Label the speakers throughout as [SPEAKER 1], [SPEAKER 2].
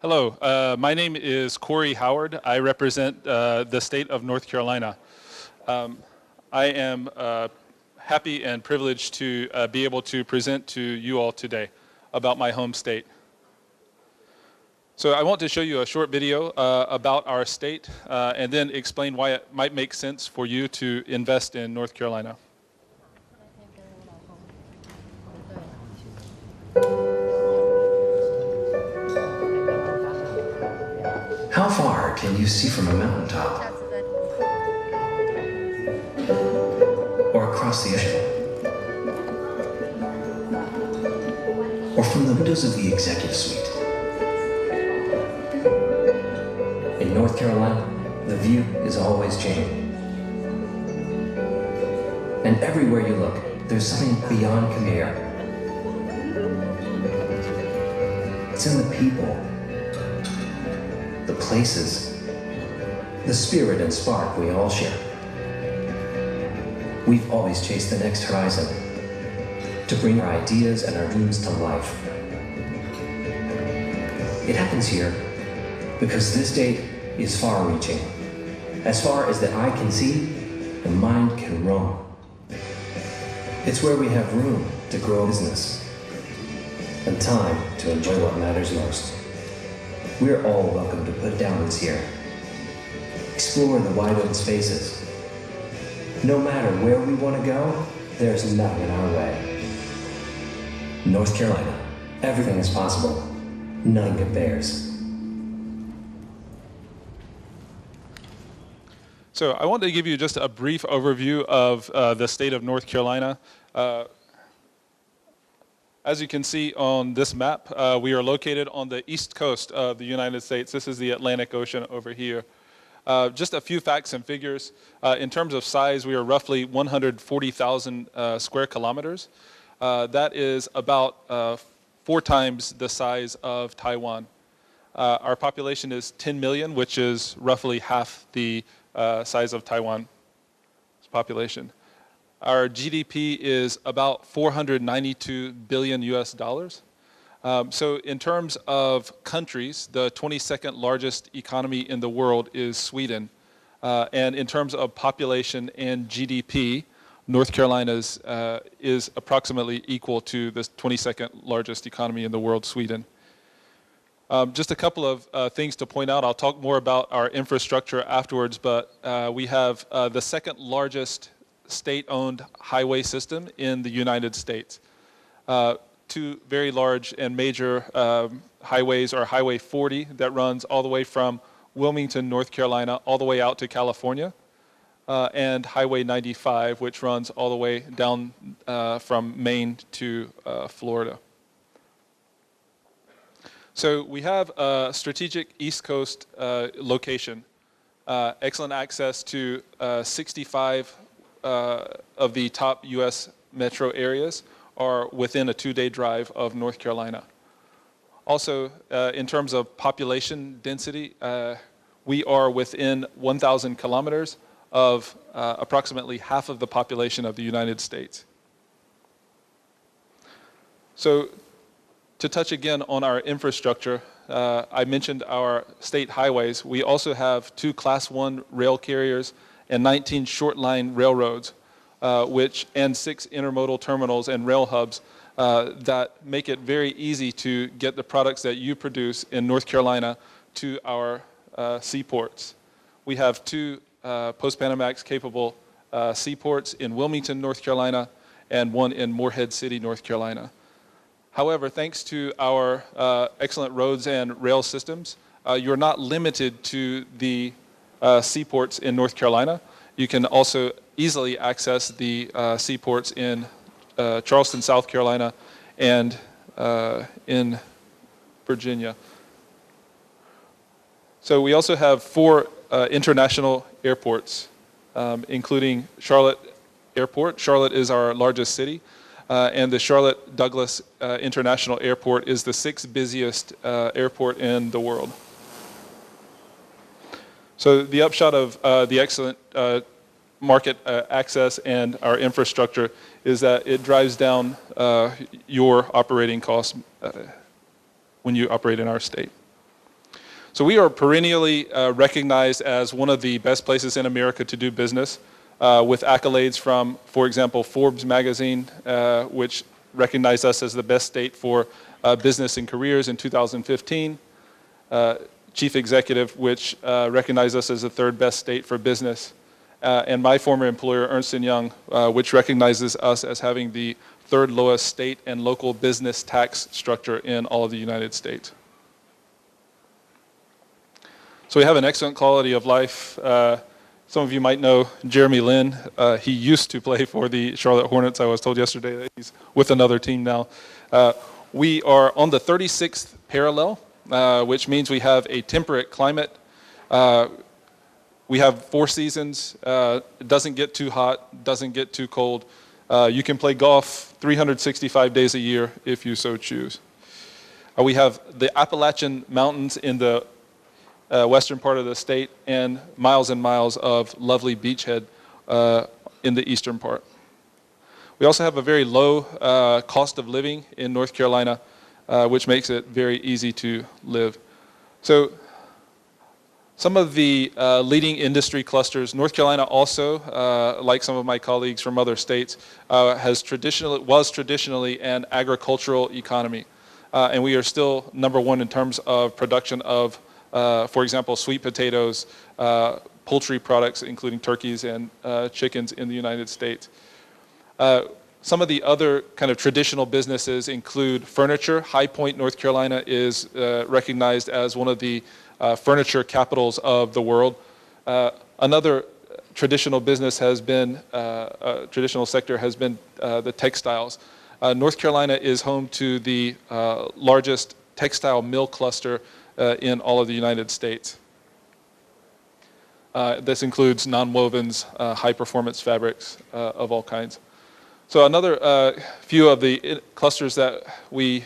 [SPEAKER 1] Hello, my name is Corey Howard. I represent the state of North Carolina. I am happy and privileged to be able to present to you all today about my home state. So I want to show you a short video about our state and then explain why it might make sense for you to invest in North Carolina.
[SPEAKER 2] How far can you see from a mountaintop? Or across the ocean? Or from the windows of the executive suite? In North Carolina, the view is always changing. And everywhere you look, there's something beyond compare. It's in the people, the places, the spirit and spark we all share. We've always chased the next horizon to bring our ideas and our dreams to life. It happens here because this state is far-reaching. As far as the eye can see, the mind can roam. It's where we have room to grow business and time to enjoy what matters most. We're all welcome to put down roots here. Explore the wide open spaces. No matter where we want to go, there's nothing in our way. North Carolina, everything is possible. None compares.
[SPEAKER 1] So I want to give you just a brief overview of the state of North Carolina. As you can see on this map, we are located on the east coast of the United States. This is the Atlantic Ocean over here. Just a few facts and figures. In terms of size, we are roughly 140,000 square kilometers. That is about 4 times the size of Taiwan. Our population is 10 million, which is roughly half the size of Taiwan's population. Our GDP is about 492 billion US dollars. So in terms of countries, the 22nd largest economy in the world is Sweden. And in terms of population and GDP, North Carolina's is approximately equal to the 22nd largest economy in the world, Sweden. Just a couple of things to point out. I'll talk more about our infrastructure afterwards, but we have the second largest state-owned highway system in the United States. 2 very large and major highways are Highway 40 that runs all the way from Wilmington, North Carolina, all the way out to California, and Highway 95, which runs all the way down from Maine to Florida. So we have a strategic East Coast location, excellent access to 65 of the top U.S. metro areas are within a 2-day drive of North Carolina. Also, in terms of population density, we are within 1,000 kilometers of approximately half of the population of the United States. So, to touch again on our infrastructure, I mentioned our state highways. We also have 2 Class 1 rail carriers and 19 short line railroads, and 6 intermodal terminals and rail hubs that make it very easy to get the products that you produce in North Carolina to our seaports. We have 2 Post-Panamax capable seaports in Wilmington, North Carolina, and 1 in Morehead City, North Carolina. However, thanks to our excellent roads and rail systems, you're not limited to the seaports in North Carolina. You can also easily access the seaports in Charleston, South Carolina, and in Virginia. So we also have 4 international airports, including Charlotte Airport. Charlotte is our largest city, and the Charlotte Douglas International Airport is the 6th busiest airport in the world. So the upshot of the excellent market access and our infrastructure is that it drives down your operating costs when you operate in our state. So we are perennially recognized as one of the best places in America to do business, with accolades from, for example, Forbes magazine, which recognized us as the best state for business and careers in 2015. Chief Executive, which recognized us as the third best state for business. And my former employer, Ernst & Young, which recognizes us as having the third lowest state and local business tax structure in all of the United States. So we have an excellent quality of life. Some of you might know Jeremy Lin. He used to play for the Charlotte Hornets. I was told yesterday that he's with another team now. We are on the 36th parallel, which means we have a temperate climate. We have 4 seasons. It doesn't get too hot, doesn't get too cold. You can play golf 365 days a year if you so choose. We have the Appalachian Mountains in the western part of the state and miles of lovely beachhead in the eastern part. We also have a very low cost of living in North Carolina, which makes it very easy to live. So some of the leading industry clusters, North Carolina also, like some of my colleagues from other states, was traditionally an agricultural economy. And we are still number one in terms of production of, for example, sweet potatoes, poultry products, including turkeys and chickens in the United States. Some of the other kind of traditional businesses include furniture. High Point, North Carolina is recognized as one of the furniture capitals of the world. Another traditional business has been, traditional sector has been the textiles. North Carolina is home to the largest textile mill cluster in all of the United States. This includes nonwovens, high-performance fabrics of all kinds. So another few of the clusters that we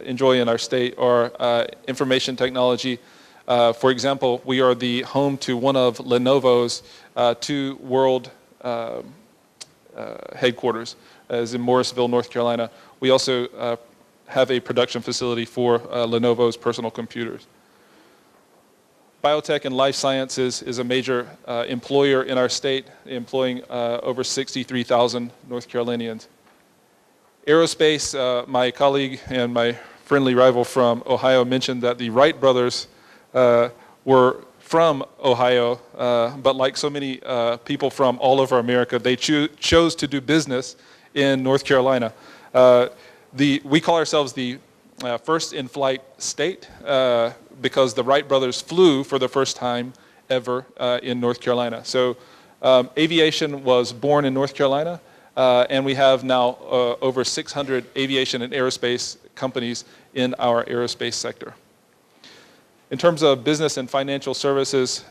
[SPEAKER 1] enjoy in our state are information technology. For example, we are the home to one of Lenovo's 2 world headquarters, as in Morrisville, North Carolina. We also have a production facility for Lenovo's personal computers. Biotech and life sciences is a major employer in our state, employing over 63,000 North Carolinians. Aerospace, my colleague and my friendly rival from Ohio mentioned that the Wright brothers were from Ohio, but like so many people from all over America, they chose to do business in North Carolina. We call ourselves the first in-flight state because the Wright brothers flew for the first time ever in North Carolina. So aviation was born in North Carolina, and we have now over 600 aviation and aerospace companies in our aerospace sector. In terms of business and financial services,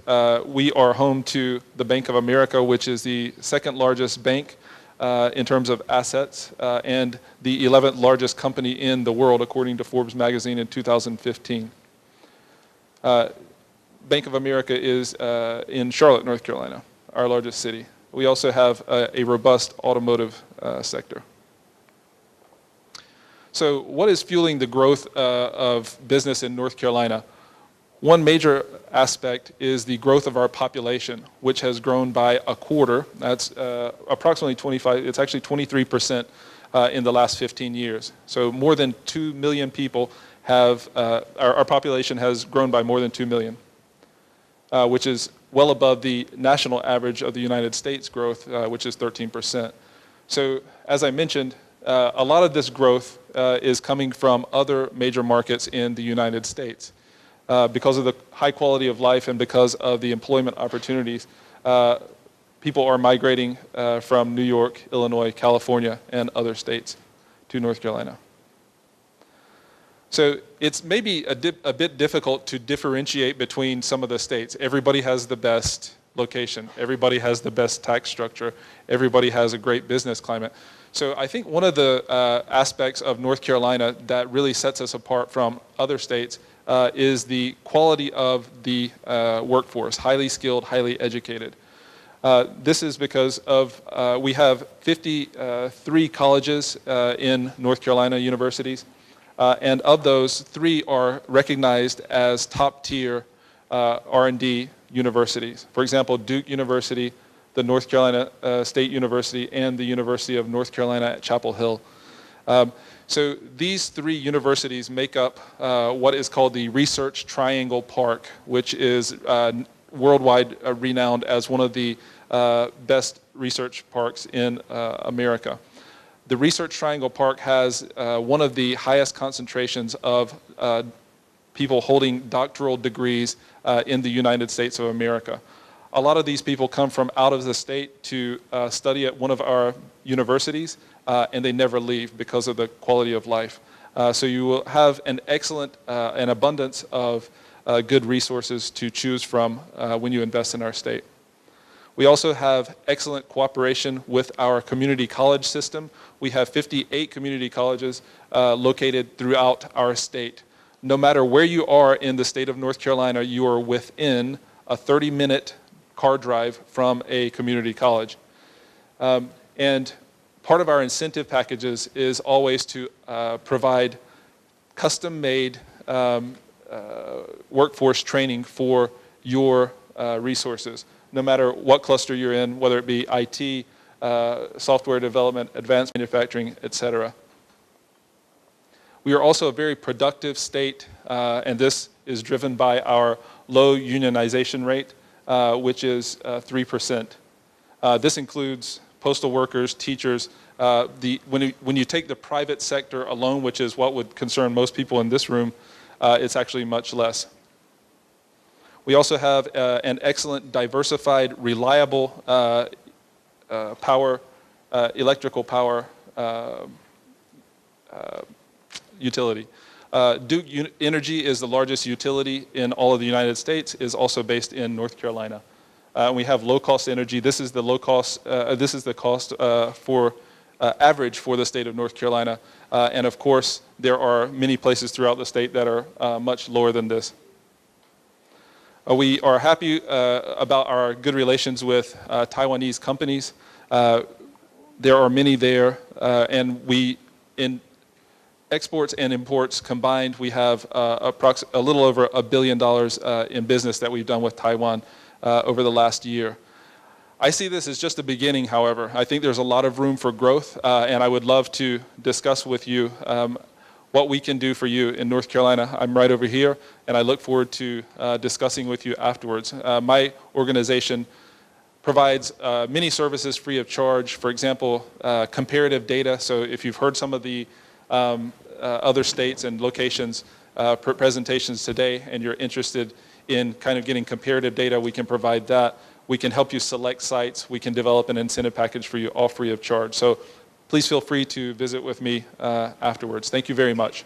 [SPEAKER 1] we are home to the Bank of America, which is the second largest bank in terms of assets, and the 11th largest company in the world, according to Forbes magazine in 2015. Bank of America is in Charlotte, North Carolina, our largest city. We also have a robust automotive sector. So what is fueling the growth of business in North Carolina? One major aspect is the growth of our population, which has grown by a quarter. That's approximately 25, it's actually 23% in the last 15 years. So more than 2 million people have, our population has grown by more than 2 million, which is well above the national average of the United States growth, which is 13%. So as I mentioned, a lot of this growth is coming from other major markets in the United States. Because of the high quality of life and because of the employment opportunities, people are migrating from New York, Illinois, California, and other states to North Carolina. So it's maybe a bit difficult to differentiate between some of the states. Everybody has the best location. Everybody has the best tax structure. Everybody has a great business climate. So I think one of the aspects of North Carolina that really sets us apart from other states is the quality of the workforce, highly skilled, highly educated. This is because of, we have 53 colleges in North Carolina universities. And of those, 3 are recognized as top-tier R&D universities. For example, Duke University, the North Carolina State University, and the University of North Carolina at Chapel Hill. So these 3 universities make up what is called the Research Triangle Park, which is worldwide renowned as one of the best research parks in America. The Research Triangle Park has one of the highest concentrations of people holding doctoral degrees in the United States of America. A lot of these people come from out of the state to study at one of our universities, and they never leave because of the quality of life. So you will have an excellent, an abundance of good resources to choose from when you invest in our state. We also have excellent cooperation with our community college system. We have 58 community colleges located throughout our state. No matter where you are in the state of North Carolina, you are within a 30-minute car drive from a community college. And part of our incentive packages is always to provide custom-made workforce training for your resources, no matter what cluster you're in, whether it be IT, software development, advanced manufacturing, etc. We are also a very productive state, and this is driven by our low unionization rate, which is 3%. This includes postal workers, teachers. When you take the private sector alone, which is what would concern most people in this room, it's actually much less. We also have an excellent, diversified, reliable electrical power utility. Duke Energy is the largest utility in all of the United States, is also based in North Carolina. We have low-cost energy. This is the low-cost. This is the cost for average for the state of North Carolina, and of course, there are many places throughout the state that are much lower than this. We are happy about our good relations with Taiwanese companies. There are many there, and in exports and imports combined, we have a little over $1 billion in business that we've done with Taiwan over the last year. I see this as just the beginning, however. I think there's a lot of room for growth, and I would love to discuss with you what we can do for you in North Carolina. I'm right over here, and I look forward to discussing with you afterwards. My organization provides many services free of charge. For example, comparative data. So if you've heard some of the other states and locations presentations today, and you're interested in kind of getting comparative data, we can provide that. We can help you select sites. We can develop an incentive package for you, all free of charge. So please feel free to visit with me afterwards. Thank you very much.